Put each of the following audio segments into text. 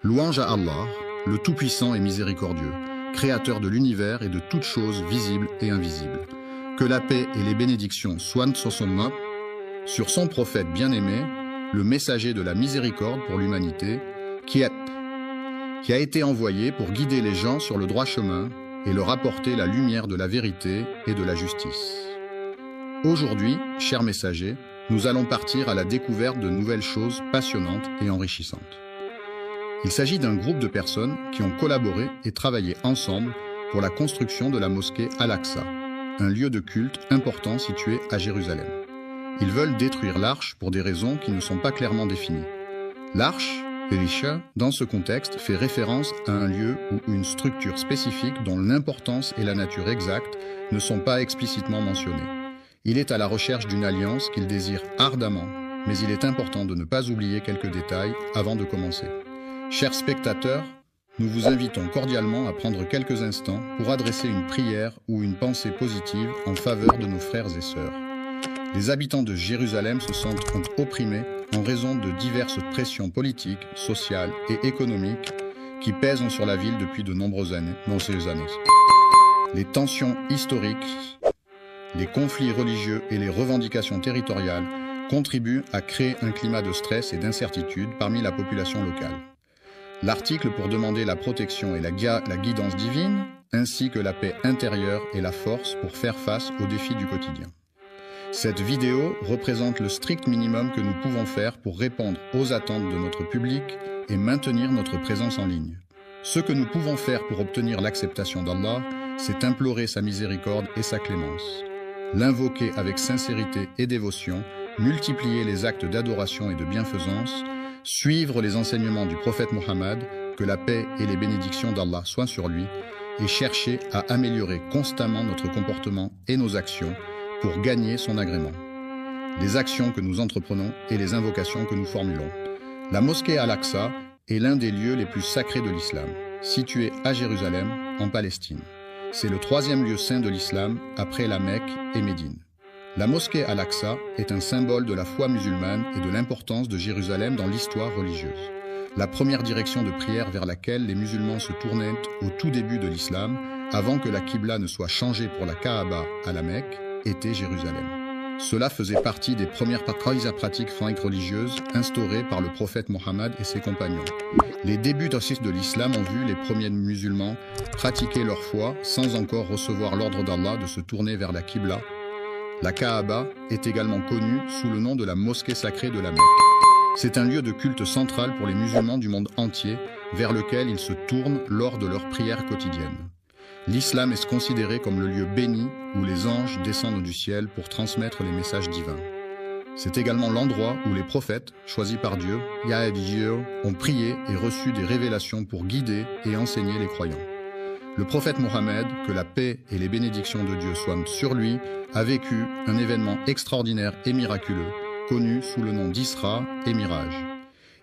Louange à Allah, le Tout-Puissant et Miséricordieux, Créateur de l'univers et de toutes choses visibles et invisibles. Que la paix et les bénédictions soient sur son nom, sur son prophète bien-aimé, le messager de la miséricorde pour l'humanité, qui a été envoyé pour guider les gens sur le droit chemin et leur apporter la lumière de la vérité et de la justice. Aujourd'hui, chers messagers, nous allons partir à la découverte de nouvelles choses passionnantes et enrichissantes. Il s'agit d'un groupe de personnes qui ont collaboré et travaillé ensemble pour la construction de la mosquée Al-Aqsa, un lieu de culte important situé à Jérusalem. Ils veulent détruire l'arche pour des raisons qui ne sont pas clairement définies. L'arche, Elisha, dans ce contexte, fait référence à un lieu ou une structure spécifique dont l'importance et la nature exacte ne sont pas explicitement mentionnées. Il est à la recherche d'une alliance qu'il désire ardemment, mais il est important de ne pas oublier quelques détails avant de commencer. Chers spectateurs, nous vous invitons cordialement à prendre quelques instants pour adresser une prière ou une pensée positive en faveur de nos frères et sœurs. Les habitants de Jérusalem se sentent opprimés en raison de diverses pressions politiques, sociales et économiques qui pèsent sur la ville depuis de nombreuses années. Les tensions historiques, les conflits religieux et les revendications territoriales contribuent à créer un climat de stress et d'incertitude parmi la population locale. L'article pour demander la protection et la guidance divine, ainsi que la paix intérieure et la force pour faire face aux défis du quotidien. Cette vidéo représente le strict minimum que nous pouvons faire pour répondre aux attentes de notre public et maintenir notre présence en ligne. Ce que nous pouvons faire pour obtenir l'acceptation d'Allah, c'est implorer sa miséricorde et sa clémence, l'invoquer avec sincérité et dévotion, multiplier les actes d'adoration et de bienfaisance, suivre les enseignements du prophète Mohammed, que la paix et les bénédictions d'Allah soient sur lui, et chercher à améliorer constamment notre comportement et nos actions pour gagner son agrément. Les actions que nous entreprenons et les invocations que nous formulons. La mosquée Al-Aqsa est l'un des lieux les plus sacrés de l'islam, situé à Jérusalem, en Palestine. C'est le 3e lieu saint de l'islam après la Mecque et Médine. La mosquée Al-Aqsa est un symbole de la foi musulmane et de l'importance de Jérusalem dans l'histoire religieuse. La première direction de prière vers laquelle les musulmans se tournaient au tout début de l'islam, avant que la Qibla ne soit changée pour la Kaaba à la Mecque, était Jérusalem. Cela faisait partie des premières pratiques religieuses instaurées par le prophète Mohammed et ses compagnons. Les débuts de l'islam ont vu les premiers musulmans pratiquer leur foi sans encore recevoir l'ordre d'Allah de se tourner vers la Qibla. La Kaaba est également connue sous le nom de la mosquée sacrée de la Mecque. C'est un lieu de culte central pour les musulmans du monde entier, vers lequel ils se tournent lors de leurs prières quotidiennes. L'islam est considéré comme le lieu béni où les anges descendent du ciel pour transmettre les messages divins. C'est également l'endroit où les prophètes, choisis par Dieu, ont prié et reçu des révélations pour guider et enseigner les croyants. Le prophète Mohammed, que la paix et les bénédictions de Dieu soient sur lui, a vécu un événement extraordinaire et miraculeux, connu sous le nom d'Isra et Miraj.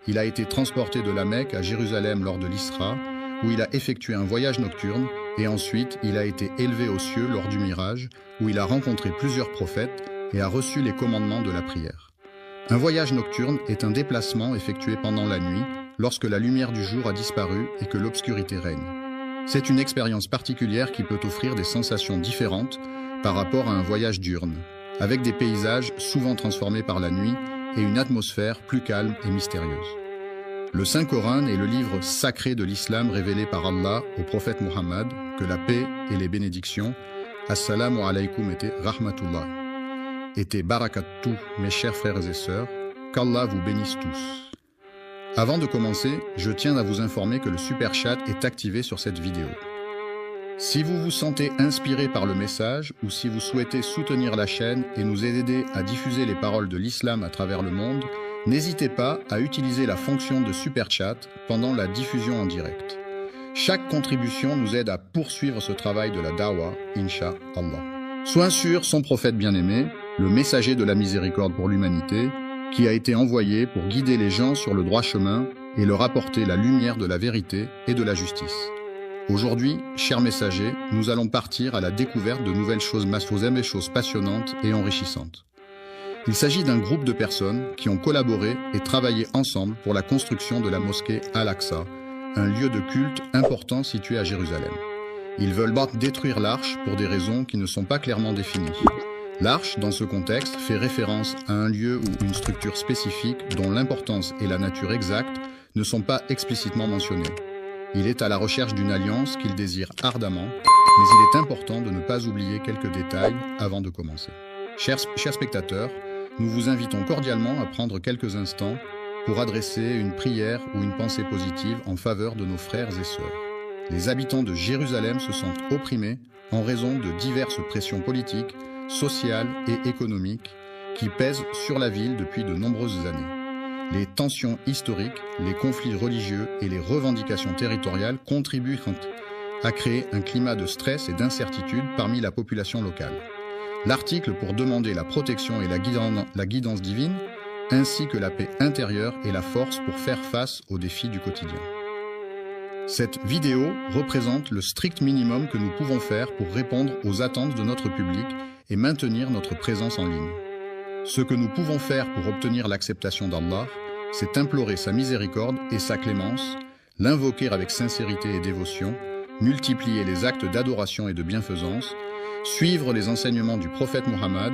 Il a été transporté de la Mecque à Jérusalem lors de l'Isra, où il a effectué un voyage nocturne, et ensuite il a été élevé aux cieux lors du Miraj, où il a rencontré plusieurs prophètes et a reçu les commandements de la prière. Un voyage nocturne est un déplacement effectué pendant la nuit, lorsque la lumière du jour a disparu et que l'obscurité règne. C'est une expérience particulière qui peut offrir des sensations différentes par rapport à un voyage diurne, avec des paysages souvent transformés par la nuit et une atmosphère plus calme et mystérieuse. Le Saint-Coran est le livre sacré de l'islam révélé par Allah au prophète Mohammed, que la paix et les bénédictions, Assalamu alaykum et rahmatullah, et barakatuh, mes chers frères et sœurs, qu'Allah vous bénisse tous. Avant de commencer, je tiens à vous informer que le Super Chat est activé sur cette vidéo. Si vous vous sentez inspiré par le message ou si vous souhaitez soutenir la chaîne et nous aider à diffuser les paroles de l'islam à travers le monde, n'hésitez pas à utiliser la fonction de Super Chat pendant la diffusion en direct. Chaque contribution nous aide à poursuivre ce travail de la Dawa, Inch'Allah. Soit sur son prophète bien-aimé, le messager de la miséricorde pour l'humanité, qui a été envoyé pour guider les gens sur le droit chemin et leur apporter la lumière de la vérité et de la justice. Aujourd'hui, chers messagers, nous allons partir à la découverte de nouvelles choses passionnantes et enrichissantes. Il s'agit d'un groupe de personnes qui ont collaboré et travaillé ensemble pour la construction de la mosquée Al-Aqsa, un lieu de culte important situé à Jérusalem. Ils veulent détruire l'arche pour des raisons qui ne sont pas clairement définies. L'arche, dans ce contexte, fait référence à un lieu ou une structure spécifique dont l'importance et la nature exacte ne sont pas explicitement mentionnées. Il est à la recherche d'une alliance qu'il désire ardemment, mais il est important de ne pas oublier quelques détails avant de commencer. Chers spectateurs, nous vous invitons cordialement à prendre quelques instants pour adresser une prière ou une pensée positive en faveur de nos frères et sœurs. Les habitants de Jérusalem se sentent opprimés en raison de diverses pressions politiques, sociales et économiques qui pèsent sur la ville depuis de nombreuses années. Les tensions historiques, les conflits religieux et les revendications territoriales contribuent à créer un climat de stress et d'incertitude parmi la population locale. L'article pour demander la protection et la guidance divine, ainsi que la paix intérieure et la force pour faire face aux défis du quotidien. Cette vidéo représente le strict minimum que nous pouvons faire pour répondre aux attentes de notre public et maintenir notre présence en ligne. Ce que nous pouvons faire pour obtenir l'acceptation d'Allah, c'est implorer sa miséricorde et sa clémence, l'invoquer avec sincérité et dévotion, multiplier les actes d'adoration et de bienfaisance, suivre les enseignements du prophète Mohammed,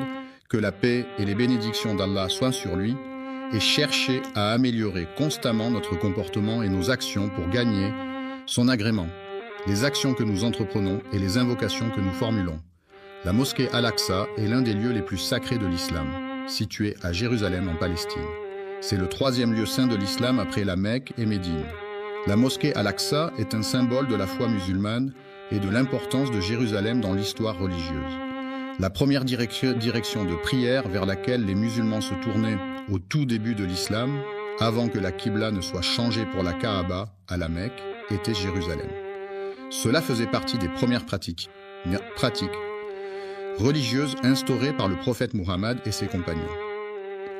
que la paix et les bénédictions d'Allah soient sur lui, et chercher à améliorer constamment notre comportement et nos actions pour gagner son agrément, les actions que nous entreprenons et les invocations que nous formulons. La mosquée Al-Aqsa est l'un des lieux les plus sacrés de l'islam, situé à Jérusalem en Palestine. C'est le troisième lieu saint de l'islam après la Mecque et Médine. La mosquée Al-Aqsa est un symbole de la foi musulmane et de l'importance de Jérusalem dans l'histoire religieuse. La première direction de prière vers laquelle les musulmans se tournaient au tout début de l'islam, avant que la Qibla ne soit changée pour la Kaaba à la Mecque, était Jérusalem. Cela faisait partie des premières pratiques religieuses instaurées par le prophète Mohammed et ses compagnons.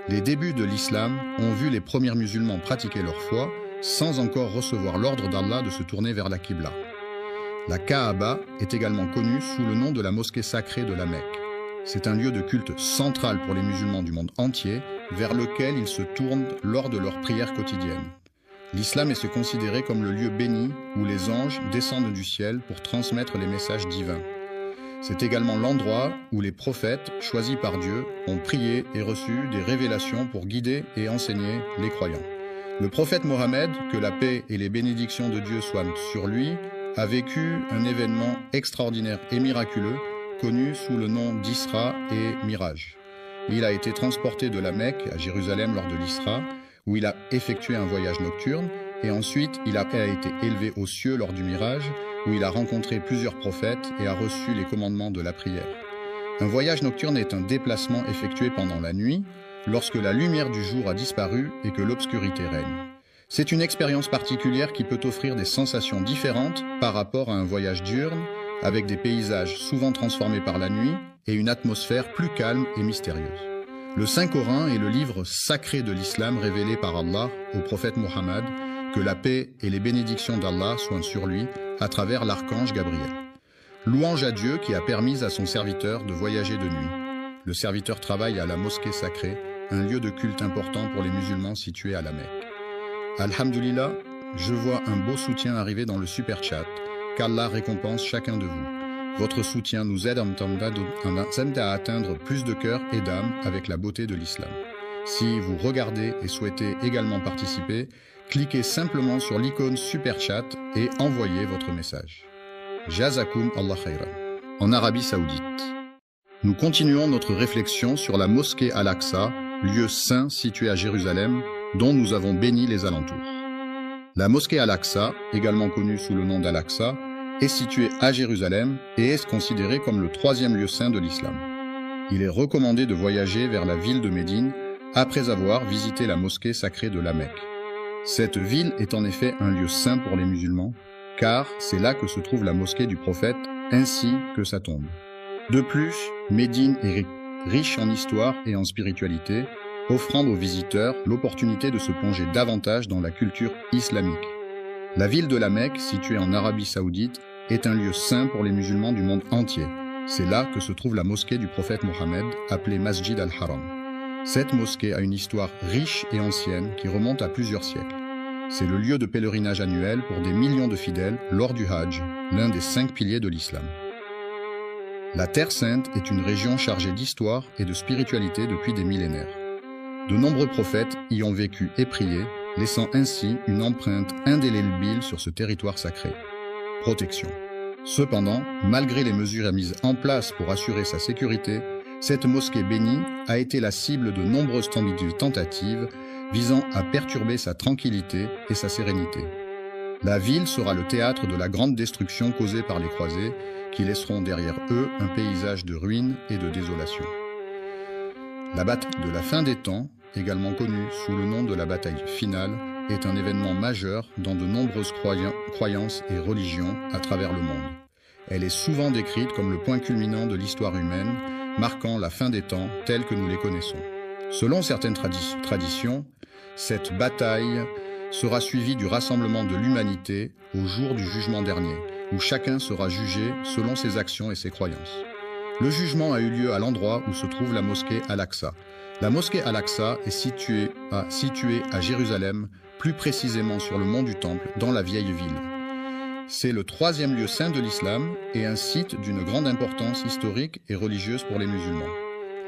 Les débuts de l'islam ont vu les premiers musulmans pratiquer leur foi sans encore recevoir l'ordre d'Allah de se tourner vers la Qibla. La Kaaba est également connue sous le nom de la mosquée sacrée de la Mecque. C'est un lieu de culte central pour les musulmans du monde entier, vers lequel ils se tournent lors de leurs prières quotidiennes. L'islam est considéré comme le lieu béni où les anges descendent du ciel pour transmettre les messages divins. C'est également l'endroit où les prophètes, choisis par Dieu, ont prié et reçu des révélations pour guider et enseigner les croyants. Le prophète Mohammed, que la paix et les bénédictions de Dieu soient sur lui, a vécu un événement extraordinaire et miraculeux, connu sous le nom d'Isra et Miraj. Il a été transporté de la Mecque à Jérusalem lors de l'Isra, où il a effectué un voyage nocturne, et ensuite il a été élevé aux cieux lors du Miraj, où il a rencontré plusieurs prophètes et a reçu les commandements de la prière. Un voyage nocturne est un déplacement effectué pendant la nuit, lorsque la lumière du jour a disparu et que l'obscurité règne. C'est une expérience particulière qui peut offrir des sensations différentes par rapport à un voyage diurne, avec des paysages souvent transformés par la nuit et une atmosphère plus calme et mystérieuse. Le Saint-Coran est le livre sacré de l'islam révélé par Allah au prophète Mohammed, que la paix et les bénédictions d'Allah soient sur lui à travers l'archange Gabriel. Louange à Dieu qui a permis à son serviteur de voyager de nuit. Le serviteur travaille à la mosquée sacrée, un lieu de culte important pour les musulmans situé à la Mecque. Alhamdulillah, je vois un beau soutien arriver dans le super chat. Qu'Allah récompense chacun de vous. Votre soutien nous aide à atteindre plus de cœurs et d'âmes avec la beauté de l'islam. Si vous regardez et souhaitez également participer, cliquez simplement sur l'icône super chat et envoyez votre message. Jazakum Allah khayran. En Arabie Saoudite. Nous continuons notre réflexion sur la mosquée Al-Aqsa, lieu saint situé à Jérusalem, dont nous avons béni les alentours. La mosquée Al-Aqsa, également connue sous le nom d'Al-Aqsa, est située à Jérusalem et est considérée comme le troisième lieu saint de l'islam. Il est recommandé de voyager vers la ville de Médine après avoir visité la mosquée sacrée de la Mecque. Cette ville est en effet un lieu saint pour les musulmans, car c'est là que se trouve la mosquée du prophète ainsi que sa tombe. De plus, Médine est riche en histoire et en spiritualité, offrant aux visiteurs l'opportunité de se plonger davantage dans la culture islamique. La ville de la Mecque, située en Arabie Saoudite, est un lieu saint pour les musulmans du monde entier. C'est là que se trouve la mosquée du prophète Mohammed, appelée Masjid al-Haram. Cette mosquée a une histoire riche et ancienne qui remonte à plusieurs siècles. C'est le lieu de pèlerinage annuel pour des millions de fidèles lors du Hajj, l'un des 5 piliers de l'islam. La Terre Sainte est une région chargée d'histoire et de spiritualité depuis des millénaires. De nombreux prophètes y ont vécu et prié, laissant ainsi une empreinte indélébile sur ce territoire sacré. Protection. Cependant, malgré les mesures mises en place pour assurer sa sécurité, cette mosquée bénie a été la cible de nombreuses tentatives visant à perturber sa tranquillité et sa sérénité. La ville sera le théâtre de la grande destruction causée par les croisés, qui laisseront derrière eux un paysage de ruines et de désolation. La bataille de la fin des temps, également connue sous le nom de la bataille finale, est un événement majeur dans de nombreuses croyances et religions à travers le monde. Elle est souvent décrite comme le point culminant de l'histoire humaine, marquant la fin des temps tels que nous les connaissons. Selon certaines traditions, cette bataille sera suivie du rassemblement de l'humanité au jour du jugement dernier, où chacun sera jugé selon ses actions et ses croyances. Le jugement a eu lieu à l'endroit où se trouve la mosquée Al-Aqsa. La mosquée Al-Aqsa est située à Jérusalem, plus précisément sur le mont du Temple, dans la vieille ville. C'est le 3e lieu saint de l'islam et un site d'une grande importance historique et religieuse pour les musulmans.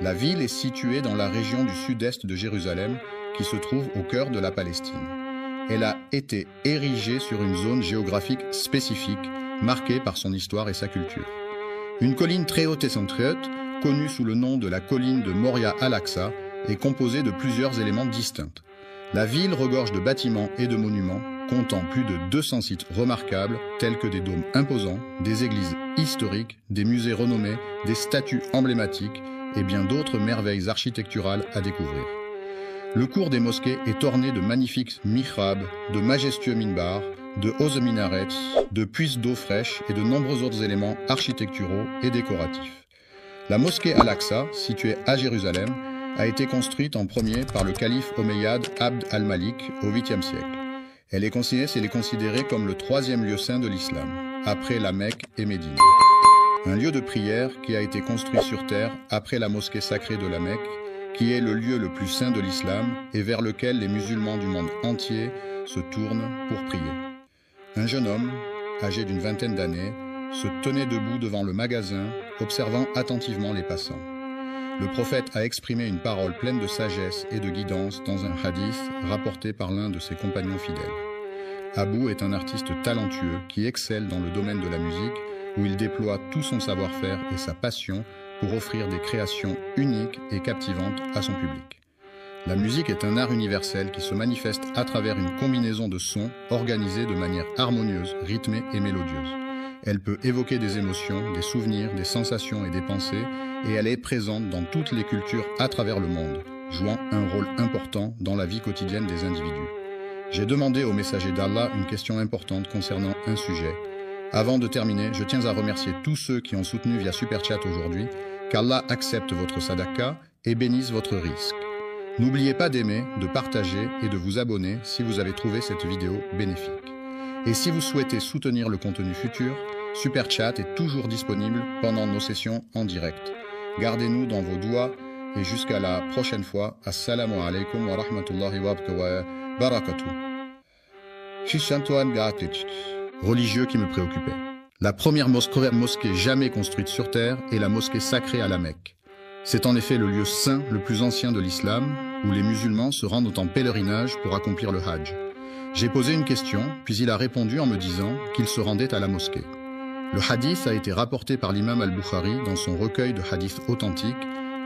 La ville est située dans la région du sud-est de Jérusalem, qui se trouve au cœur de la Palestine. Elle a été érigée sur une zone géographique spécifique, marquée par son histoire et sa culture. Une colline très haute et centrée, connue sous le nom de la colline de Moria Al-Aqsa, est composée de plusieurs éléments distincts. La ville regorge de bâtiments et de monuments, comptant plus de 200 sites remarquables, tels que des dômes imposants, des églises historiques, des musées renommés, des statues emblématiques et bien d'autres merveilles architecturales à découvrir. Le cours des mosquées est orné de magnifiques mihrabs, de majestueux minbars, de hauts minarets, de puits d'eau fraîche et de nombreux autres éléments architecturaux et décoratifs. La mosquée Al-Aqsa, située à Jérusalem, a été construite en premier par le calife omeyyade Abd al-Malik au 8e siècle. Elle est considérée comme le 3e lieu saint de l'islam, après la Mecque et Médine. Un lieu de prière qui a été construit sur terre après la mosquée sacrée de la Mecque, qui est le lieu le plus saint de l'islam et vers lequel les musulmans du monde entier se tournent pour prier. Un jeune homme, âgé d'une vingtaine d'années, se tenait debout devant le magasin, observant attentivement les passants. Le prophète a exprimé une parole pleine de sagesse et de guidance dans un hadith rapporté par l'un de ses compagnons fidèles. Abou est un artiste talentueux qui excelle dans le domaine de la musique, où il déploie tout son savoir-faire et sa passion pour offrir des créations uniques et captivantes à son public. La musique est un art universel qui se manifeste à travers une combinaison de sons organisés de manière harmonieuse, rythmée et mélodieuse. Elle peut évoquer des émotions, des souvenirs, des sensations et des pensées, et elle est présente dans toutes les cultures à travers le monde, jouant un rôle important dans la vie quotidienne des individus. J'ai demandé au messager d'Allah une question importante concernant un sujet. Avant de terminer, je tiens à remercier tous ceux qui ont soutenu via Super Chat aujourd'hui, qu'Allah accepte votre sadaqa et bénisse votre risque. N'oubliez pas d'aimer, de partager et de vous abonner si vous avez trouvé cette vidéo bénéfique. Et si vous souhaitez soutenir le contenu futur, Super Chat est toujours disponible pendant nos sessions en direct. Gardez-nous dans vos doigts et jusqu'à la prochaine fois. Assalamu alaikum wa rahmatullahi wa barakatuh. Religieux qui me préoccupait. La première mosquée jamais construite sur terre est la mosquée sacrée à la Mecque. C'est en effet le lieu saint le plus ancien de l'islam, où les musulmans se rendent en pèlerinage pour accomplir le Hajj. J'ai posé une question, puis il a répondu en me disant qu'il se rendait à la mosquée. Le hadith a été rapporté par l'imam al-Bukhari dans son recueil de hadiths authentiques,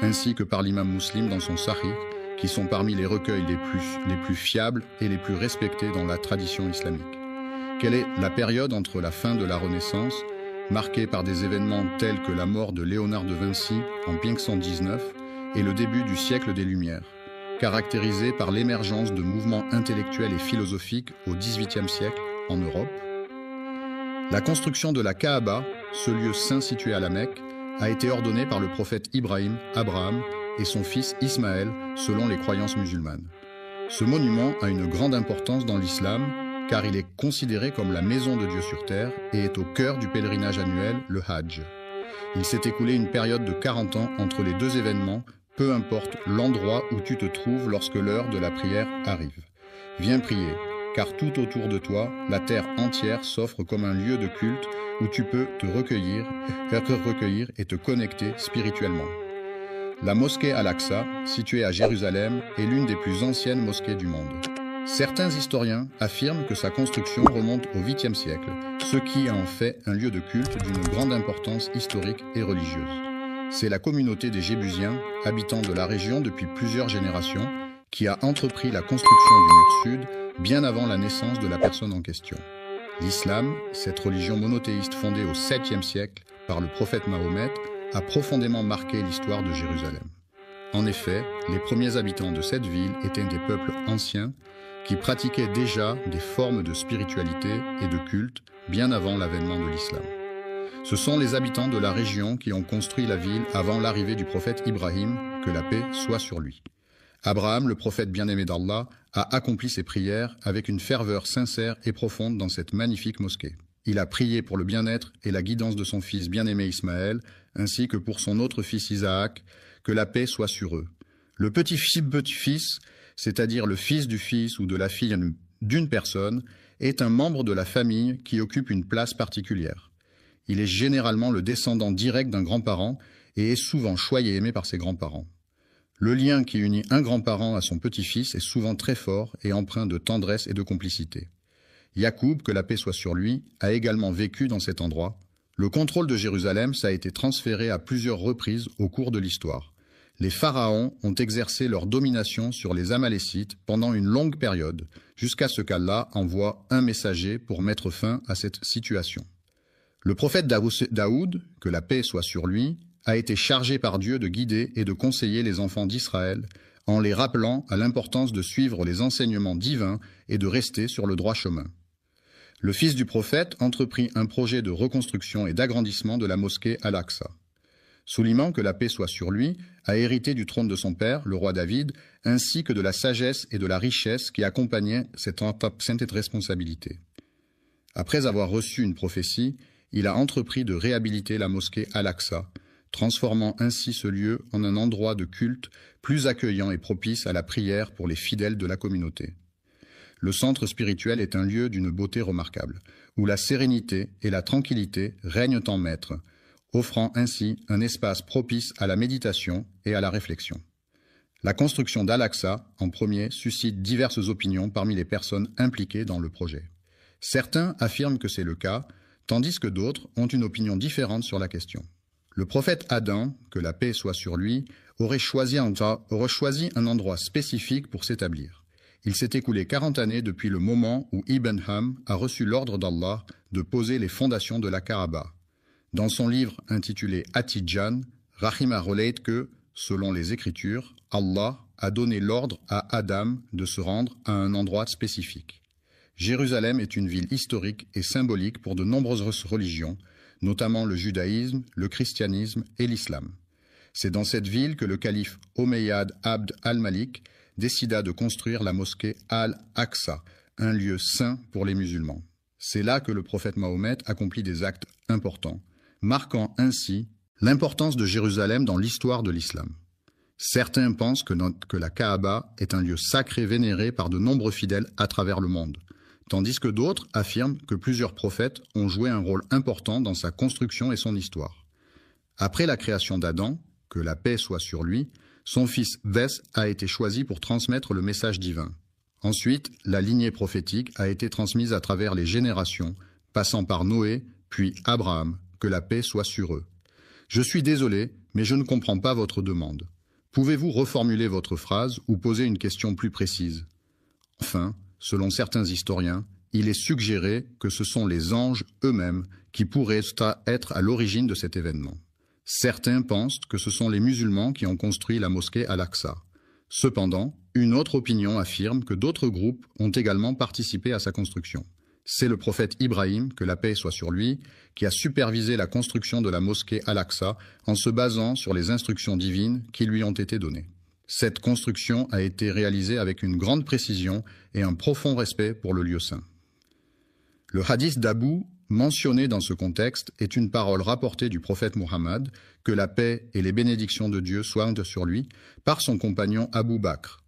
ainsi que par l'imam Muslim dans son Sahih, qui sont parmi les recueils les plus fiables et les plus respectés dans la tradition islamique. Quelle est la période entre la fin de la Renaissance, marquée par des événements tels que la mort de Léonard de Vinci en 1519, et le début du siècle des Lumières, caractérisé par l'émergence de mouvements intellectuels et philosophiques au XVIIIe siècle en Europe? La construction de la Kaaba, ce lieu saint situé à la Mecque, a été ordonnée par le prophète Ibrahim, Abraham et son fils Ismaël, selon les croyances musulmanes. Ce monument a une grande importance dans l'islam, car il est considéré comme la maison de Dieu sur terre et est au cœur du pèlerinage annuel, le Hajj. Il s'est écoulé une période de 40 ans entre les deux événements, peu importe l'endroit où tu te trouves lorsque l'heure de la prière arrive. Viens prier, car tout autour de toi, la terre entière s'offre comme un lieu de culte où tu peux te recueillir et te connecter spirituellement. La mosquée Al-Aqsa, située à Jérusalem, est l'une des plus anciennes mosquées du monde. Certains historiens affirment que sa construction remonte au 8e siècle, ce qui en fait un lieu de culte d'une grande importance historique et religieuse. C'est la communauté des Jébusiens, habitants de la région depuis plusieurs générations, qui a entrepris la construction du mur sud bien avant la naissance de la personne en question. L'islam, cette religion monothéiste fondée au 7e siècle par le prophète Mahomet, a profondément marqué l'histoire de Jérusalem. En effet, les premiers habitants de cette ville étaient des peuples anciens qui pratiquaient déjà des formes de spiritualité et de culte bien avant l'avènement de l'islam. Ce sont les habitants de la région qui ont construit la ville avant l'arrivée du prophète Ibrahim, que la paix soit sur lui. Abraham, le prophète bien-aimé d'Allah, a accompli ses prières avec une ferveur sincère et profonde dans cette magnifique mosquée. Il a prié pour le bien-être et la guidance de son fils bien-aimé Ismaël, ainsi que pour son autre fils Isaac, que la paix soit sur eux. Le petit-fils, c'est-à-dire le fils du fils ou de la fille d'une personne, est un membre de la famille qui occupe une place particulière. Il est généralement le descendant direct d'un grand-parent et est souvent choyé et aimé par ses grands-parents. Le lien qui unit un grand-parent à son petit-fils est souvent très fort et empreint de tendresse et de complicité. Yacoub, que la paix soit sur lui, a également vécu dans cet endroit. Le contrôle de Jérusalem a été transféré à plusieurs reprises au cours de l'histoire. Les pharaons ont exercé leur domination sur les Amalécites pendant une longue période, jusqu'à ce qu'Allah envoie un messager pour mettre fin à cette situation. Le prophète Daoud, que la paix soit sur lui, a été chargé par Dieu de guider et de conseiller les enfants d'Israël, en les rappelant à l'importance de suivre les enseignements divins et de rester sur le droit chemin. Le fils du prophète entreprit un projet de reconstruction et d'agrandissement de la mosquée Al-Aqsa. Souliman, que la paix soit sur lui, a hérité du trône de son père, le roi David, ainsi que de la sagesse et de la richesse qui accompagnaient cette responsabilité. Après avoir reçu une prophétie, il a entrepris de réhabiliter la mosquée Al-Aqsa, transformant ainsi ce lieu en un endroit de culte plus accueillant et propice à la prière pour les fidèles de la communauté. Le centre spirituel est un lieu d'une beauté remarquable, où la sérénité et la tranquillité règnent en maître, offrant ainsi un espace propice à la méditation et à la réflexion. La construction d'Al-Aqsa, en premier, suscite diverses opinions parmi les personnes impliquées dans le projet. Certains affirment que c'est le cas, tandis que d'autres ont une opinion différente sur la question. Le prophète Adam, que la paix soit sur lui, aurait choisi un endroit spécifique pour s'établir. Il s'est écoulé 40 années depuis le moment où Ibn Ham a reçu l'ordre d'Allah de poser les fondations de la Kaaba. Dans son livre intitulé At-Tidjan, Rahima relate que, selon les Écritures, Allah a donné l'ordre à Adam de se rendre à un endroit spécifique. Jérusalem est une ville historique et symbolique pour de nombreuses religions, notamment le judaïsme, le christianisme et l'islam. C'est dans cette ville que le calife Omeyyad Abd al-Malik décida de construire la mosquée Al-Aqsa, un lieu saint pour les musulmans. C'est là que le prophète Mahomet accomplit des actes importants, marquant ainsi l'importance de Jérusalem dans l'histoire de l'islam. Certains pensent que la Kaaba est un lieu sacré vénéré par de nombreux fidèles à travers le monde, tandis que d'autres affirment que plusieurs prophètes ont joué un rôle important dans sa construction et son histoire. Après la création d'Adam, que la paix soit sur lui, son fils Vès a été choisi pour transmettre le message divin. Ensuite, la lignée prophétique a été transmise à travers les générations, passant par Noé, puis Abraham, que la paix soit sur eux. Je suis désolé, mais je ne comprends pas votre demande. Pouvez-vous reformuler votre phrase ou poser une question plus précise? Enfin, selon certains historiens, il est suggéré que ce sont les anges eux-mêmes qui pourraient être à l'origine de cet événement. Certains pensent que ce sont les musulmans qui ont construit la mosquée Al-Aqsa. Cependant, une autre opinion affirme que d'autres groupes ont également participé à sa construction. C'est le prophète Ibrahim, que la paix soit sur lui, qui a supervisé la construction de la mosquée Al-Aqsa en se basant sur les instructions divines qui lui ont été données. Cette construction a été réalisée avec une grande précision et un profond respect pour le lieu saint. Le hadith d'Abu, mentionné dans ce contexte, est une parole rapportée du prophète Muhammad, que la paix et les bénédictions de Dieu soient sur lui, par son compagnon Abu Bakr.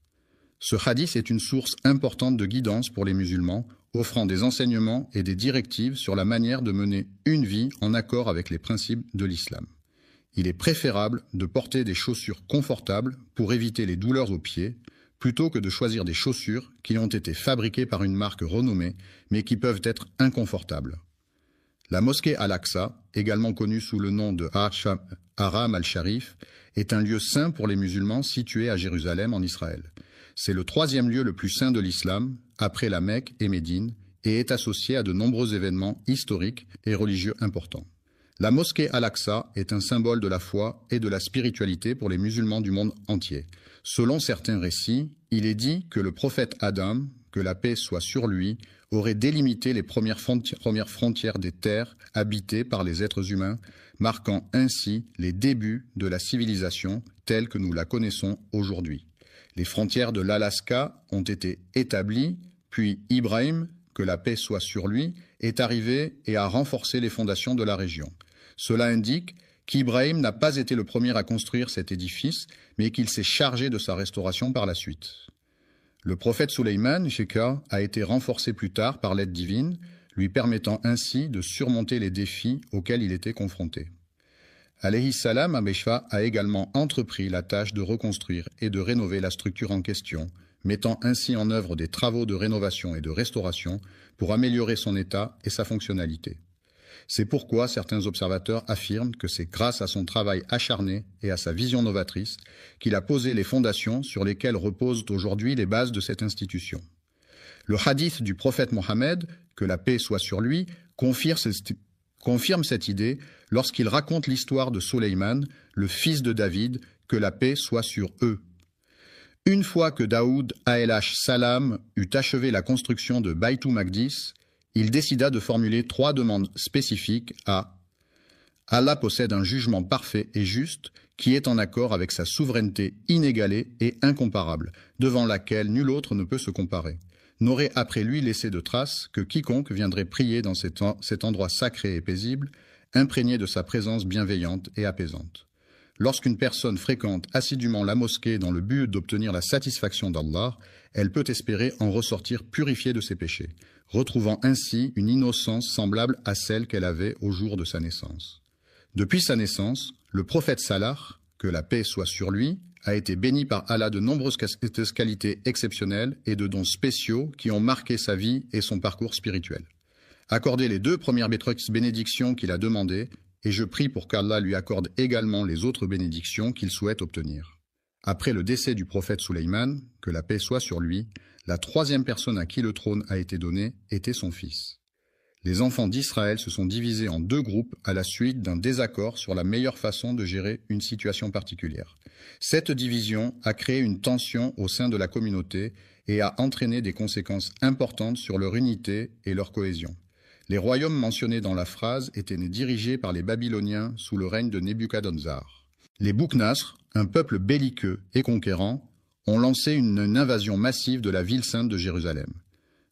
Ce hadith est une source importante de guidance pour les musulmans, offrant des enseignements et des directives sur la manière de mener une vie en accord avec les principes de l'islam. Il est préférable de porter des chaussures confortables pour éviter les douleurs aux pieds, plutôt que de choisir des chaussures qui ont été fabriquées par une marque renommée, mais qui peuvent être inconfortables. La mosquée Al-Aqsa, également connue sous le nom de Haram al-Sharif, est un lieu saint pour les musulmans situé à Jérusalem en Israël. C'est le troisième lieu le plus saint de l'islam, après la Mecque et Médine, et est associé à de nombreux événements historiques et religieux importants. La mosquée Al-Aqsa est un symbole de la foi et de la spiritualité pour les musulmans du monde entier. Selon certains récits, il est dit que le prophète Adam, que la paix soit sur lui, aurait délimité les premières frontières des terres habitées par les êtres humains, marquant ainsi les débuts de la civilisation telle que nous la connaissons aujourd'hui. Les frontières de l'Alaska ont été établies, puis Ibrahim, que la paix soit sur lui, est arrivé et a renforcé les fondations de la région. Cela indique qu'Ibrahim n'a pas été le premier à construire cet édifice, mais qu'il s'est chargé de sa restauration par la suite. Le prophète Sulayman, Sheka, a été renforcé plus tard par l'aide divine, lui permettant ainsi de surmonter les défis auxquels il était confronté. Alayhi salam, Abeshfa a également entrepris la tâche de reconstruire et de rénover la structure en question, mettant ainsi en œuvre des travaux de rénovation et de restauration pour améliorer son état et sa fonctionnalité. C'est pourquoi certains observateurs affirment que c'est grâce à son travail acharné et à sa vision novatrice qu'il a posé les fondations sur lesquelles reposent aujourd'hui les bases de cette institution. Le hadith du prophète Mohammed, que la paix soit sur lui, confirme cette idée lorsqu'il raconte l'histoire de Sulayman, le fils de David, que la paix soit sur eux. Une fois que Daoud alayhi salam eut achevé la construction de Baytul Maqdis, il décida de formuler 3 demandes spécifiques à Allah possède un jugement parfait et juste qui est en accord avec sa souveraineté inégalée et incomparable, devant laquelle nul autre ne peut se comparer. N'aurait après lui laissé de traces que quiconque viendrait prier dans cet endroit sacré et paisible, imprégné de sa présence bienveillante et apaisante. Lorsqu'une personne fréquente assidûment la mosquée dans le but d'obtenir la satisfaction d'Allah, elle peut espérer en ressortir purifiée de ses péchés, retrouvant ainsi une innocence semblable à celle qu'elle avait au jour de sa naissance. Depuis sa naissance, le prophète Salah, que la paix soit sur lui, a été béni par Allah de nombreuses qualités exceptionnelles et de dons spéciaux qui ont marqué sa vie et son parcours spirituel. Accordez les 2 premières bénédictions qu'il a demandées, et je prie pour qu'Allah lui accorde également les autres bénédictions qu'il souhaite obtenir. Après le décès du prophète Sulayman, que la paix soit sur lui, la 3e personne à qui le trône a été donné était son fils. Les enfants d'Israël se sont divisés en 2 groupes à la suite d'un désaccord sur la meilleure façon de gérer une situation particulière. Cette division a créé une tension au sein de la communauté et a entraîné des conséquences importantes sur leur unité et leur cohésion. Les royaumes mentionnés dans la phrase étaient dirigés par les Babyloniens sous le règne de Nebuchadnezzar. Les Boukhnas, un peuple belliqueux et conquérant, ont lancé une invasion massive de la ville sainte de Jérusalem.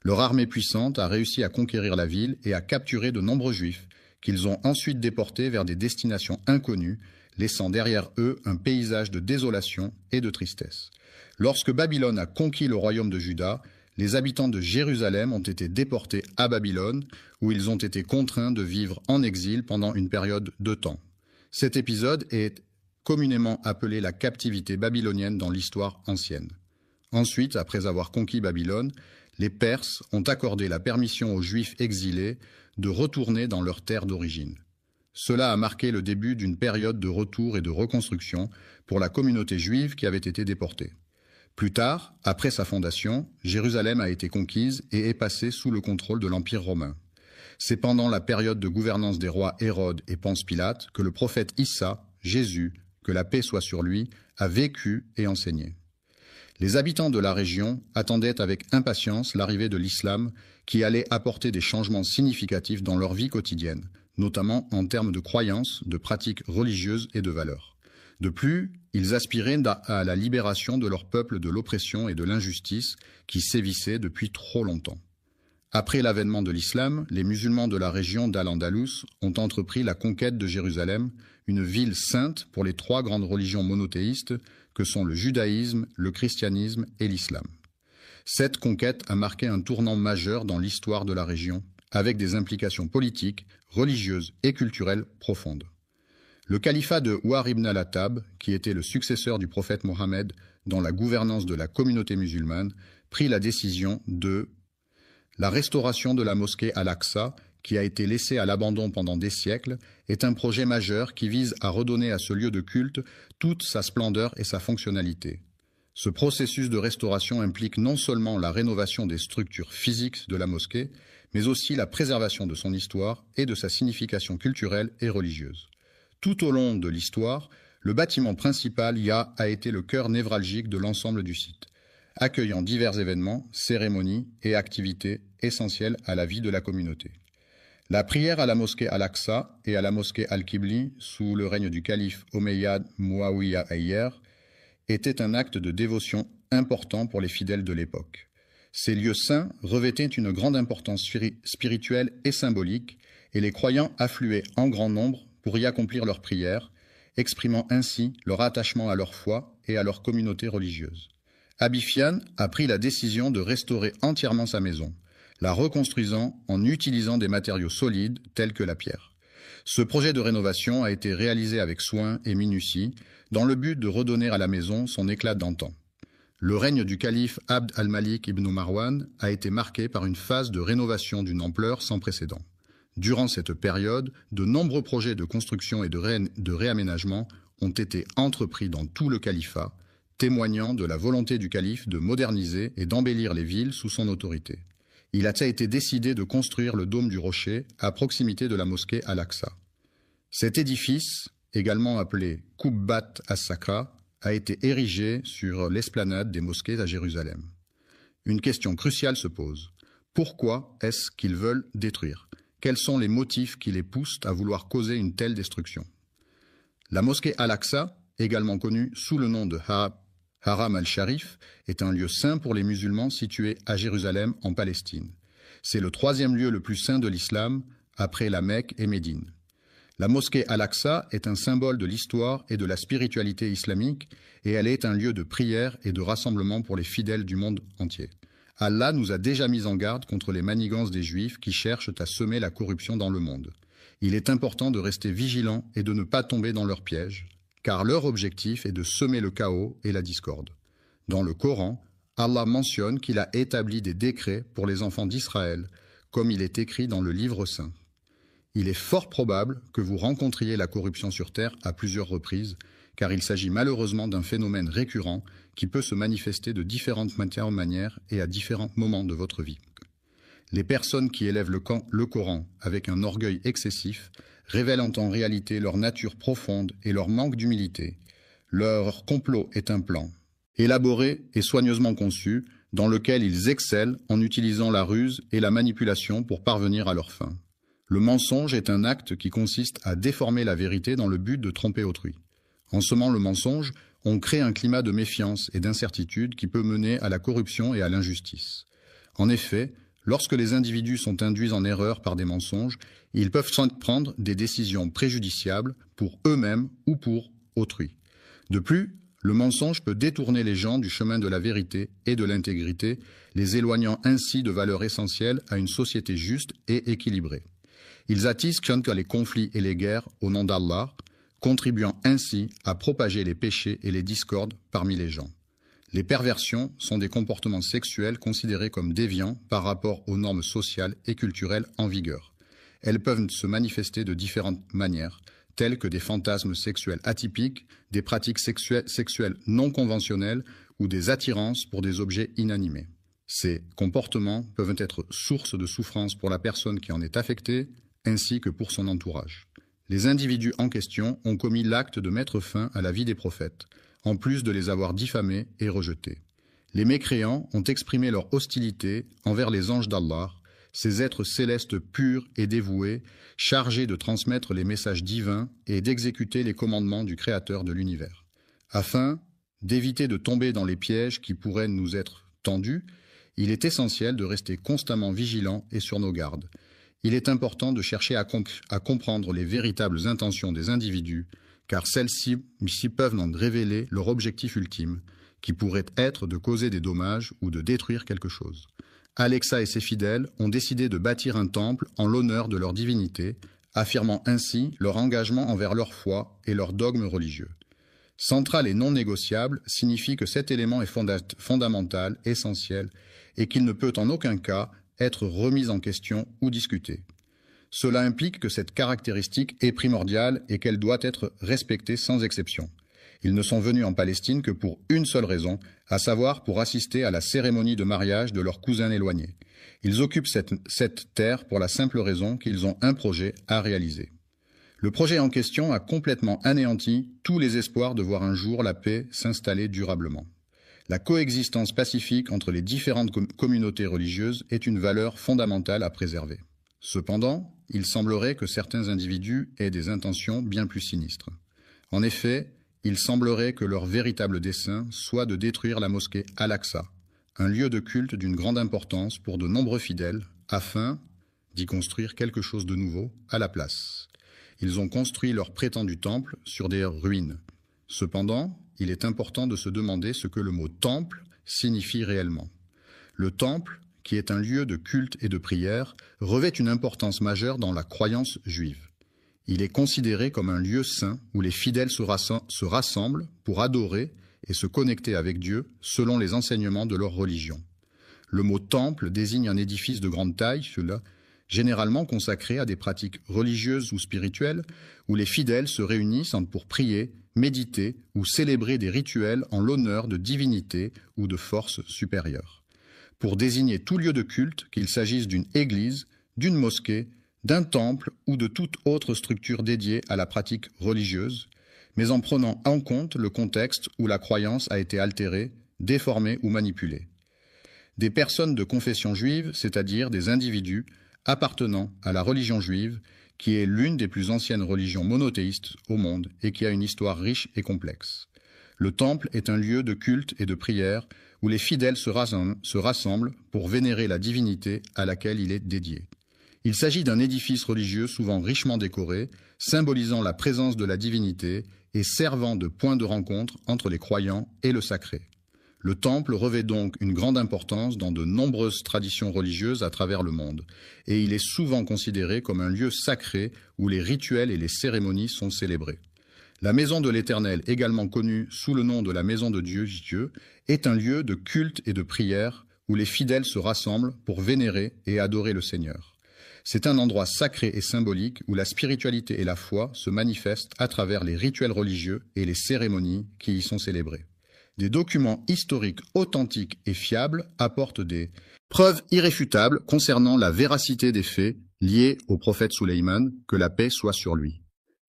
Leur armée puissante a réussi à conquérir la ville et à capturer de nombreux juifs, qu'ils ont ensuite déportés vers des destinations inconnues, laissant derrière eux un paysage de désolation et de tristesse. Lorsque Babylone a conquis le royaume de Juda, les habitants de Jérusalem ont été déportés à Babylone, où ils ont été contraints de vivre en exil pendant une période de temps. Cet épisode est communément appelé la captivité babylonienne dans l'histoire ancienne. Ensuite, après avoir conquis Babylone, les Perses ont accordé la permission aux Juifs exilés de retourner dans leur terre d'origine. Cela a marqué le début d'une période de retour et de reconstruction pour la communauté juive qui avait été déportée. Plus tard, après sa fondation, Jérusalem a été conquise et est passée sous le contrôle de l'Empire romain. C'est pendant la période de gouvernance des rois Hérode et Ponce Pilate que le prophète Issa, Jésus, que la paix soit sur lui, a vécu et enseigné. Les habitants de la région attendaient avec impatience l'arrivée de l'islam qui allait apporter des changements significatifs dans leur vie quotidienne, notamment en termes de croyances, de pratiques religieuses et de valeurs. De plus, ils aspiraient à la libération de leur peuple de l'oppression et de l'injustice qui sévissaient depuis trop longtemps. Après l'avènement de l'islam, les musulmans de la région d'Al-Andalus ont entrepris la conquête de Jérusalem, une ville sainte pour les 3 grandes religions monothéistes que sont le judaïsme, le christianisme et l'islam. Cette conquête a marqué un tournant majeur dans l'histoire de la région, avec des implications politiques, religieuses et culturelles profondes. Le califat de Ouar ibn al-Attab, qui était le successeur du prophète Mohammed dans la gouvernance de la communauté musulmane, prit la décision de la restauration de la mosquée Al-Aqsa, qui a été laissée à l'abandon pendant des siècles, est un projet majeur qui vise à redonner à ce lieu de culte toute sa splendeur et sa fonctionnalité. Ce processus de restauration implique non seulement la rénovation des structures physiques de la mosquée, mais aussi la préservation de son histoire et de sa signification culturelle et religieuse. Tout au long de l'histoire, le bâtiment principal a été le cœur névralgique de l'ensemble du site, accueillant divers événements, cérémonies et activités essentielles à la vie de la communauté. La prière à la mosquée Al-Aqsa et à la mosquée Al-Qibli, sous le règne du calife Omeyyade Muawiyya Ayyer, était un acte de dévotion important pour les fidèles de l'époque. Ces lieux saints revêtaient une grande importance spirituelle et symbolique, et les croyants affluaient en grand nombre pour y accomplir leurs prières, exprimant ainsi leur attachement à leur foi et à leur communauté religieuse. Abi Fian a pris la décision de restaurer entièrement sa maison, la reconstruisant en utilisant des matériaux solides tels que la pierre. Ce projet de rénovation a été réalisé avec soin et minutie, dans le but de redonner à la maison son éclat d'antan. Le règne du calife Abd al-Malik ibn Marwan a été marqué par une phase de rénovation d'une ampleur sans précédent. Durant cette période, de nombreux projets de construction et de réaménagement ont été entrepris dans tout le califat, témoignant de la volonté du calife de moderniser et d'embellir les villes sous son autorité. Il a été décidé de construire le dôme du rocher à proximité de la mosquée Al-Aqsa. Cet édifice, également appelé Qubbat as-Sakra, a été érigé sur l'esplanade des mosquées à Jérusalem. Une question cruciale se pose. Pourquoi est-ce qu'ils veulent détruire? Quels sont les motifs qui les poussent à vouloir causer une telle destruction? La mosquée Al-Aqsa, également connue sous le nom de Haram al-Sharif, est un lieu saint pour les musulmans situé à Jérusalem en Palestine. C'est le troisième lieu le plus saint de l'islam, après la Mecque et Médine. La mosquée Al-Aqsa est un symbole de l'histoire et de la spiritualité islamique, et elle est un lieu de prière et de rassemblement pour les fidèles du monde entier. Allah nous a déjà mis en garde contre les manigances des Juifs qui cherchent à semer la corruption dans le monde. Il est important de rester vigilant et de ne pas tomber dans leurs pièges, car leur objectif est de semer le chaos et la discorde. Dans le Coran, Allah mentionne qu'il a établi des décrets pour les enfants d'Israël, comme il est écrit dans le livre saint. Il est fort probable que vous rencontriez la corruption sur Terre à plusieurs reprises, car il s'agit malheureusement d'un phénomène récurrent qui peut se manifester de différentes manières et à différents moments de votre vie. Les personnes qui élèvent le Coran avec un orgueil excessif révèlent en réalité leur nature profonde et leur manque d'humilité. Leur complot est un plan, élaboré et soigneusement conçu, dans lequel ils excellent en utilisant la ruse et la manipulation pour parvenir à leur fin. Le mensonge est un acte qui consiste à déformer la vérité dans le but de tromper autrui. En semant le mensonge, on crée un climat de méfiance et d'incertitude qui peut mener à la corruption et à l'injustice. En effet, lorsque les individus sont induits en erreur par des mensonges, ils peuvent prendre des décisions préjudiciables pour eux-mêmes ou pour autrui. De plus, le mensonge peut détourner les gens du chemin de la vérité et de l'intégrité, les éloignant ainsi de valeurs essentielles à une société juste et équilibrée. Ils attisent les conflits et les guerres au nom d'Allah, contribuant ainsi à propager les péchés et les discordes parmi les gens. Les perversions sont des comportements sexuels considérés comme déviants par rapport aux normes sociales et culturelles en vigueur. Elles peuvent se manifester de différentes manières, telles que des fantasmes sexuels atypiques, des pratiques sexuelles non conventionnelles ou des attirances pour des objets inanimés. Ces comportements peuvent être source de souffrance pour la personne qui en est affectée, ainsi que pour son entourage. Les individus en question ont commis l'acte de mettre fin à la vie des prophètes, en plus de les avoir diffamés et rejetés. Les mécréants ont exprimé leur hostilité envers les anges d'Allah, ces êtres célestes purs et dévoués, chargés de transmettre les messages divins et d'exécuter les commandements du Créateur de l'univers. Afin d'éviter de tomber dans les pièges qui pourraient nous être tendus, il est essentiel de rester constamment vigilant et sur nos gardes. Il est important de chercher à comprendre les véritables intentions des individus, car celles-ci peuvent en révéler leur objectif ultime, qui pourrait être de causer des dommages ou de détruire quelque chose. Alexa et ses fidèles ont décidé de bâtir un temple en l'honneur de leur divinité, affirmant ainsi leur engagement envers leur foi et leurs dogmes religieux. Central et non négociable signifie que cet élément est fondamental, essentiel, et qu'il ne peut en aucun cas être remis en question ou discuté. Cela implique que cette caractéristique est primordiale et qu'elle doit être respectée sans exception. Ils ne sont venus en Palestine que pour une seule raison, à savoir pour assister à la cérémonie de mariage de leur cousin éloigné. Ils occupent cette terre pour la simple raison qu'ils ont un projet à réaliser. Le projet en question a complètement anéanti tous les espoirs de voir un jour la paix s'installer durablement. La coexistence pacifique entre les différentes communautés religieuses est une valeur fondamentale à préserver. Cependant, il semblerait que certains individus aient des intentions bien plus sinistres. En effet, il semblerait que leur véritable dessein soit de détruire la mosquée Al-Aqsa, un lieu de culte d'une grande importance pour de nombreux fidèles, afin d'y construire quelque chose de nouveau à la place. Ils ont construit leur prétendu temple sur des ruines. Cependant, il est important de se demander ce que le mot « temple » signifie réellement. Le temple, qui est un lieu de culte et de prière, revêt une importance majeure dans la croyance juive. Il est considéré comme un lieu saint où les fidèles se rassemblent pour adorer et se connecter avec Dieu selon les enseignements de leur religion. Le mot « temple » désigne un édifice de grande taille, généralement consacré à des pratiques religieuses ou spirituelles, où les fidèles se réunissent pour prier, méditer ou célébrer des rituels en l'honneur de divinités ou de forces supérieures. Pour désigner tout lieu de culte, qu'il s'agisse d'une église, d'une mosquée, d'un temple ou de toute autre structure dédiée à la pratique religieuse, mais en prenant en compte le contexte où la croyance a été altérée, déformée ou manipulée. Des personnes de confession juive, c'est-à-dire des individus appartenant à la religion juive, qui est l'une des plus anciennes religions monothéistes au monde et qui a une histoire riche et complexe. Le temple est un lieu de culte et de prière où les fidèles se rassemblent pour vénérer la divinité à laquelle il est dédié. Il s'agit d'un édifice religieux souvent richement décoré, symbolisant la présence de la divinité et servant de point de rencontre entre les croyants et le sacré. Le temple revêt donc une grande importance dans de nombreuses traditions religieuses à travers le monde, et il est souvent considéré comme un lieu sacré où les rituels et les cérémonies sont célébrés. La maison de l'Éternel, également connue sous le nom de la maison de Dieu, est un lieu de culte et de prière où les fidèles se rassemblent pour vénérer et adorer le Seigneur. C'est un endroit sacré et symbolique où la spiritualité et la foi se manifestent à travers les rituels religieux et les cérémonies qui y sont célébrées. Des documents historiques authentiques et fiables apportent des preuves irréfutables concernant la véracité des faits liés au prophète Sulayman, que la paix soit sur lui.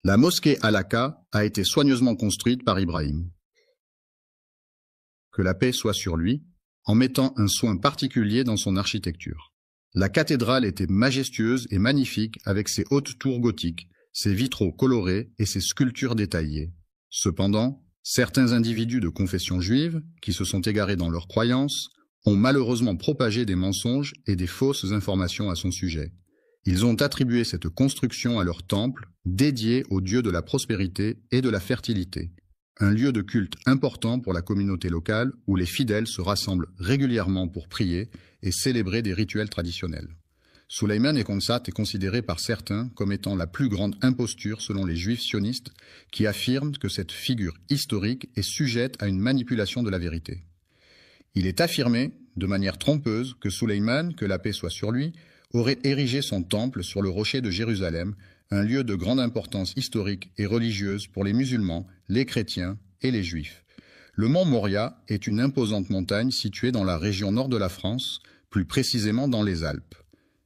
La mosquée Al-Aqsa a été soigneusement construite par Ibrahim, que la paix soit sur lui, en mettant un soin particulier dans son architecture. La cathédrale était majestueuse et magnifique avec ses hautes tours gothiques, ses vitraux colorés et ses sculptures détaillées. Cependant, certains individus de confession juive, qui se sont égarés dans leurs croyances, ont malheureusement propagé des mensonges et des fausses informations à son sujet. Ils ont attribué cette construction à leur temple, dédié au dieu de la prospérité et de la fertilité, un lieu de culte important pour la communauté locale où les fidèles se rassemblent régulièrement pour prier et célébrer des rituels traditionnels. Sulayman et Khonsat est considéré par certains comme étant la plus grande imposture selon les juifs sionistes qui affirment que cette figure historique est sujette à une manipulation de la vérité. Il est affirmé, de manière trompeuse, que Sulayman, que la paix soit sur lui, aurait érigé son temple sur le rocher de Jérusalem, un lieu de grande importance historique et religieuse pour les musulmans, les chrétiens et les juifs. Le mont Moria est une imposante montagne située dans la région nord de la France, plus précisément dans les Alpes.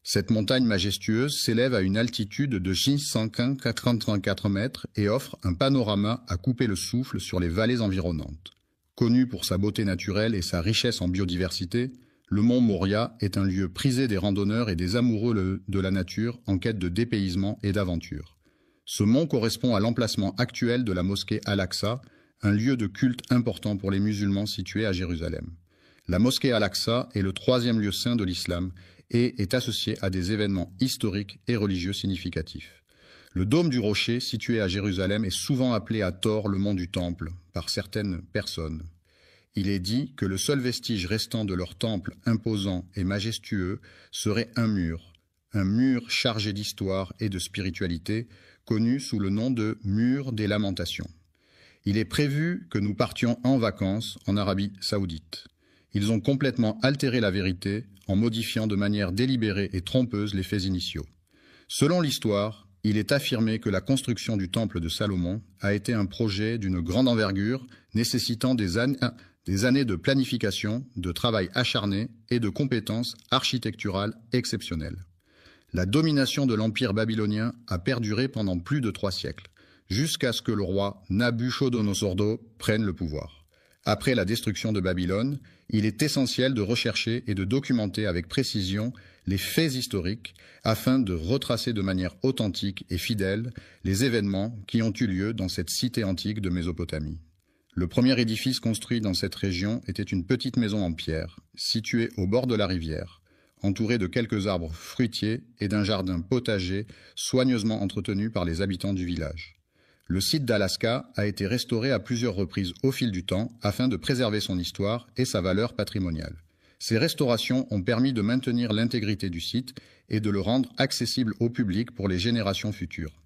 Cette montagne majestueuse s'élève à une altitude de 644 mètres et offre un panorama à couper le souffle sur les vallées environnantes. Connu pour sa beauté naturelle et sa richesse en biodiversité, le mont Moria est un lieu prisé des randonneurs et des amoureux de la nature en quête de dépaysement et d'aventure. Ce mont correspond à l'emplacement actuel de la mosquée Al-Aqsa, un lieu de culte important pour les musulmans situé à Jérusalem. La mosquée Al-Aqsa est le troisième lieu saint de l'islam et est associé à des événements historiques et religieux significatifs. Le dôme du rocher, situé à Jérusalem, est souvent appelé à tort le mont du Temple par certaines personnes. il est dit que le seul vestige restant de leur temple imposant et majestueux serait un mur chargé d'histoire et de spiritualité, connu sous le nom de mur des lamentations. Il est prévu que nous partions en vacances en Arabie Saoudite. Ils ont complètement altéré la vérité en modifiant de manière délibérée et trompeuse les faits initiaux. Selon l'histoire, il est affirmé que la construction du temple de Salomon a été un projet d'une grande envergure nécessitant des années de planification, de travail acharné et de compétences architecturales exceptionnelles. La domination de l'empire babylonien a perduré pendant plus de 3 siècles, jusqu'à ce que le roi Nabuchodonosor II prenne le pouvoir. Après la destruction de Babylone, il est essentiel de rechercher et de documenter avec précision les faits historiques afin de retracer de manière authentique et fidèle les événements qui ont eu lieu dans cette cité antique de Mésopotamie. Le premier édifice construit dans cette région était une petite maison en pierre, située au bord de la rivière, entourée de quelques arbres fruitiers et d'un jardin potager soigneusement entretenu par les habitants du village. Le site d'Alaska a été restauré à plusieurs reprises au fil du temps afin de préserver son histoire et sa valeur patrimoniale. Ces restaurations ont permis de maintenir l'intégrité du site et de le rendre accessible au public pour les générations futures.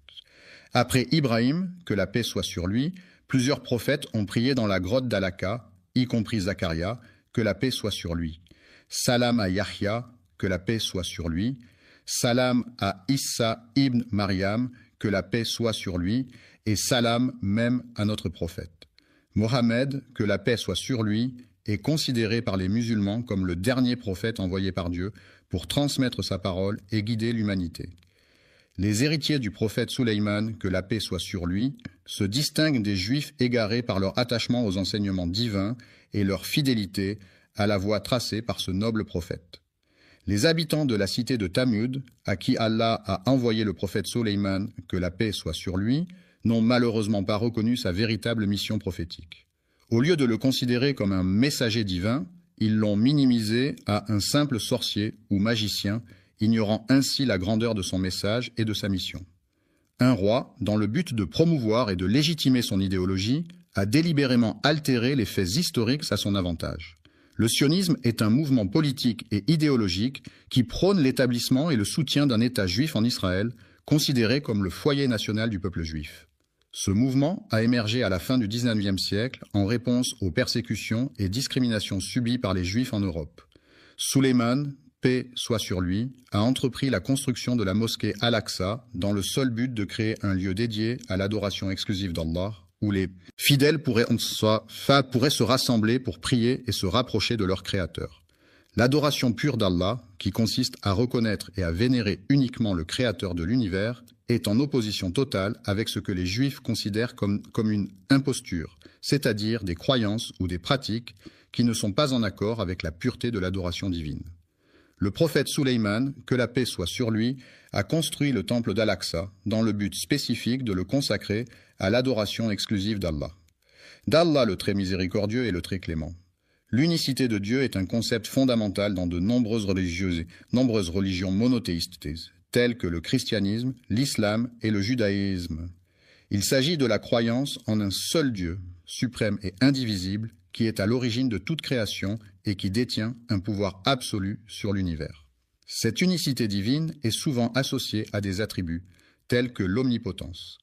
Après Ibrahim, que la paix soit sur lui, plusieurs prophètes ont prié dans la grotte d'Alaka, y compris Zacharia, que la paix soit sur lui. Salam à Yahya, que la paix soit sur lui. Salam à Issa ibn Mariam, que la paix soit sur lui. Et salam même à notre prophète. Mohammed, que la paix soit sur lui, est considéré par les musulmans comme le dernier prophète envoyé par Dieu pour transmettre sa parole et guider l'humanité. Les héritiers du prophète Sulayman, que la paix soit sur lui, se distinguent des Juifs égarés par leur attachement aux enseignements divins et leur fidélité à la voie tracée par ce noble prophète. Les habitants de la cité de Tamud, à qui Allah a envoyé le prophète Sulayman, que la paix soit sur lui, n'ont malheureusement pas reconnu sa véritable mission prophétique. Au lieu de le considérer comme un messager divin, ils l'ont minimisé à un simple sorcier ou magicien, ignorant ainsi la grandeur de son message et de sa mission. Un roi, dans le but de promouvoir et de légitimer son idéologie, a délibérément altéré les faits historiques à son avantage. Le sionisme est un mouvement politique et idéologique qui prône l'établissement et le soutien d'un État juif en Israël, considéré comme le foyer national du peuple juif. Ce mouvement a émergé à la fin du XIXe siècle en réponse aux persécutions et discriminations subies par les Juifs en Europe. Sulayman, paix soit sur lui, a entrepris la construction de la mosquée Al-Aqsa dans le seul but de créer un lieu dédié à l'adoration exclusive d'Allah, où les fidèles pourraient se rassembler pour prier et se rapprocher de leur Créateur. L'adoration pure d'Allah, qui consiste à reconnaître et à vénérer uniquement le Créateur de l'univers, est en opposition totale avec ce que les Juifs considèrent comme une imposture, c'est-à-dire des croyances ou des pratiques qui ne sont pas en accord avec la pureté de l'adoration divine. Le prophète Sulayman, que la paix soit sur lui, a construit le temple d'Al-Aqsa dans le but spécifique de le consacrer à l'adoration exclusive d'Allah. D'Allah le très miséricordieux et le très clément. L'unicité de Dieu est un concept fondamental dans de nombreuses religions monothéistes, telles que le christianisme, l'islam et le judaïsme. Il s'agit de la croyance en un seul Dieu, suprême et indivisible, qui est à l'origine de toute création et qui détient un pouvoir absolu sur l'univers. Cette unicité divine est souvent associée à des attributs, tels que l'omnipotence.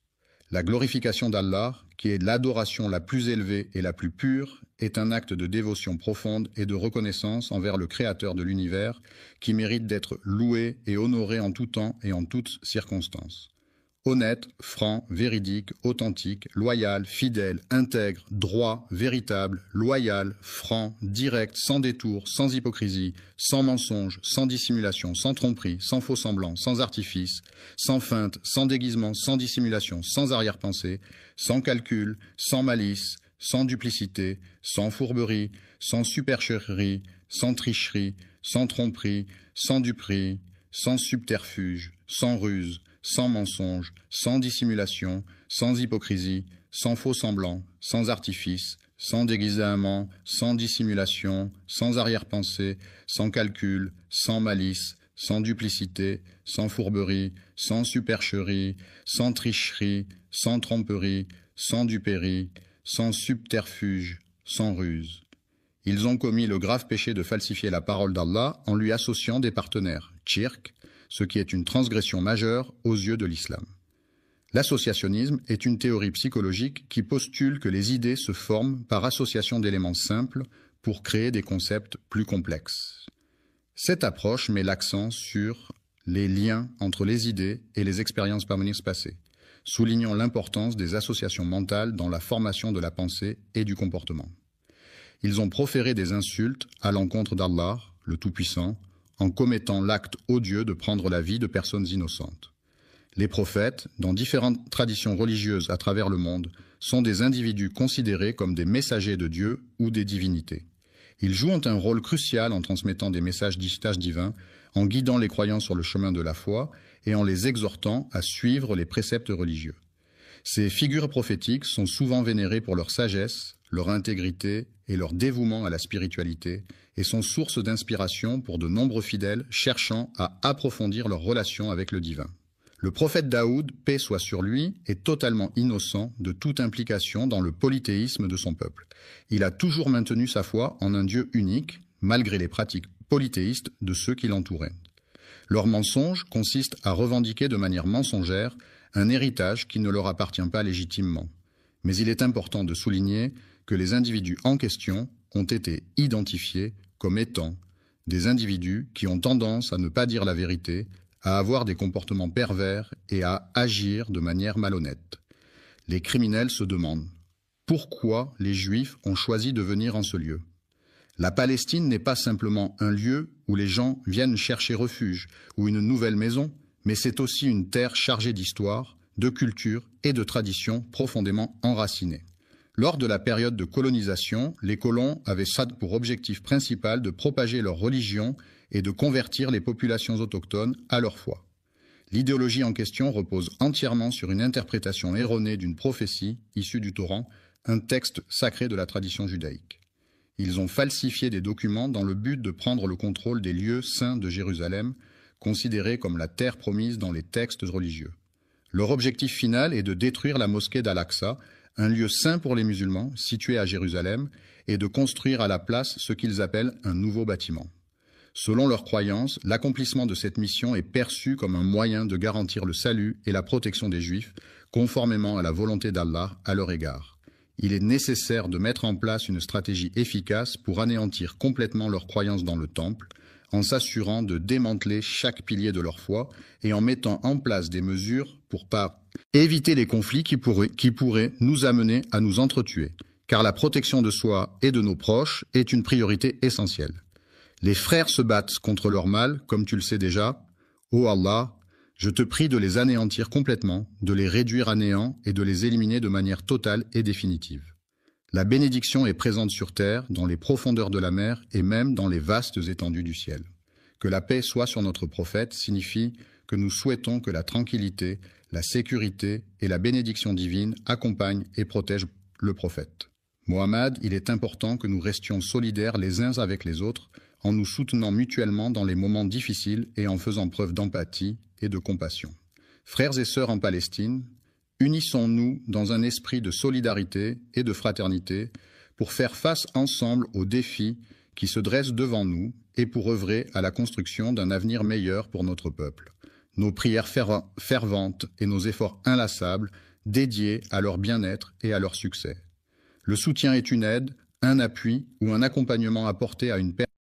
La glorification d'Allah, qui est l'adoration la plus élevée et la plus pure, est un acte de dévotion profonde et de reconnaissance envers le Créateur de l'univers, qui mérite d'être loué et honoré en tout temps et en toutes circonstances. Honnête, franc, véridique, authentique, loyal, fidèle, intègre, droit, véritable, loyal, franc, direct, sans détour, sans hypocrisie, sans mensonge, sans dissimulation, sans tromperie, sans faux semblant, sans artifice, sans feinte, sans déguisement, sans dissimulation, sans arrière-pensée, sans calcul, sans malice, sans duplicité, sans fourberie, sans supercherie, sans tricherie, sans tromperie, sans duperie, sans subterfuge, sans ruse, sans mensonge, sans dissimulation, sans hypocrisie, sans faux semblant, sans artifice, sans déguisement, sans dissimulation, sans arrière-pensée, sans calcul, sans malice, sans duplicité, sans fourberie, sans supercherie, sans tricherie, sans tromperie, sans duperie, sans subterfuge, sans ruse. Ils ont commis le grave péché de falsifier la parole d'Allah en lui associant des partenaires, shirk, ce qui est une transgression majeure aux yeux de l'islam. L'associationnisme est une théorie psychologique qui postule que les idées se forment par association d'éléments simples pour créer des concepts plus complexes. Cette approche met l'accent sur les liens entre les idées et les expériences par venir passées, soulignant l'importance des associations mentales dans la formation de la pensée et du comportement. Ils ont proféré des insultes à l'encontre d'Allah, le Tout-Puissant, en commettant l'acte odieux de prendre la vie de personnes innocentes. Les prophètes, dans différentes traditions religieuses à travers le monde, sont des individus considérés comme des messagers de Dieu ou des divinités. Ils jouent un rôle crucial en transmettant des messages divins, en guidant les croyants sur le chemin de la foi et en les exhortant à suivre les préceptes religieux. Ces figures prophétiques sont souvent vénérées pour leur sagesse, leur intégrité et leur dévouement à la spiritualité et sont source d'inspiration pour de nombreux fidèles cherchant à approfondir leur relation avec le divin. Le prophète Daoud, paix soit sur lui, est totalement innocent de toute implication dans le polythéisme de son peuple. Il a toujours maintenu sa foi en un Dieu unique, malgré les pratiques polythéistes de ceux qui l'entouraient. Leur mensonge consiste à revendiquer de manière mensongère un héritage qui ne leur appartient pas légitimement. Mais il est important de souligner que les individus en question ont été identifiés comme étant des individus qui ont tendance à ne pas dire la vérité, à avoir des comportements pervers et à agir de manière malhonnête. Les criminels se demandent pourquoi les Juifs ont choisi de venir en ce lieu. La Palestine n'est pas simplement un lieu où les gens viennent chercher refuge ou une nouvelle maison, mais c'est aussi une terre chargée d'histoire, de culture et de traditions profondément enracinées. Lors de la période de colonisation, les colons avaient ça pour objectif principal de propager leur religion et de convertir les populations autochtones à leur foi. L'idéologie en question repose entièrement sur une interprétation erronée d'une prophétie issue du Coran, un texte sacré de la tradition judaïque. Ils ont falsifié des documents dans le but de prendre le contrôle des lieux saints de Jérusalem, considérés comme la terre promise dans les textes religieux. Leur objectif final est de détruire la mosquée d'Al-Aqsa, un lieu saint pour les musulmans, situé à Jérusalem, et de construire à la place ce qu'ils appellent un nouveau bâtiment. Selon leurs croyances, l'accomplissement de cette mission est perçu comme un moyen de garantir le salut et la protection des Juifs, conformément à la volonté d'Allah à leur égard. Il est nécessaire de mettre en place une stratégie efficace pour anéantir complètement leurs croyances dans le temple, en s'assurant de démanteler chaque pilier de leur foi et en mettant en place des mesures pour éviter les conflits qui pourraient nous amener à nous entretuer, car la protection de soi et de nos proches est une priorité essentielle. Les frères se battent contre leur mal, comme tu le sais déjà. Ô Allah, je te prie de les anéantir complètement, de les réduire à néant et de les éliminer de manière totale et définitive. La bénédiction est présente sur terre, dans les profondeurs de la mer et même dans les vastes étendues du ciel. Que la paix soit sur notre prophète signifie que nous souhaitons que la tranquillité, la sécurité et la bénédiction divine accompagnent et protègent le prophète. Mohammed, il est important que nous restions solidaires les uns avec les autres, en nous soutenant mutuellement dans les moments difficiles et en faisant preuve d'empathie et de compassion. Frères et sœurs en Palestine, unissons-nous dans un esprit de solidarité et de fraternité pour faire face ensemble aux défis qui se dressent devant nous et pour œuvrer à la construction d'un avenir meilleur pour notre peuple. Nos prières ferventes et nos efforts inlassables dédiés à leur bien-être et à leur succès. Le soutien est une aide, un appui ou un accompagnement apporté à une personne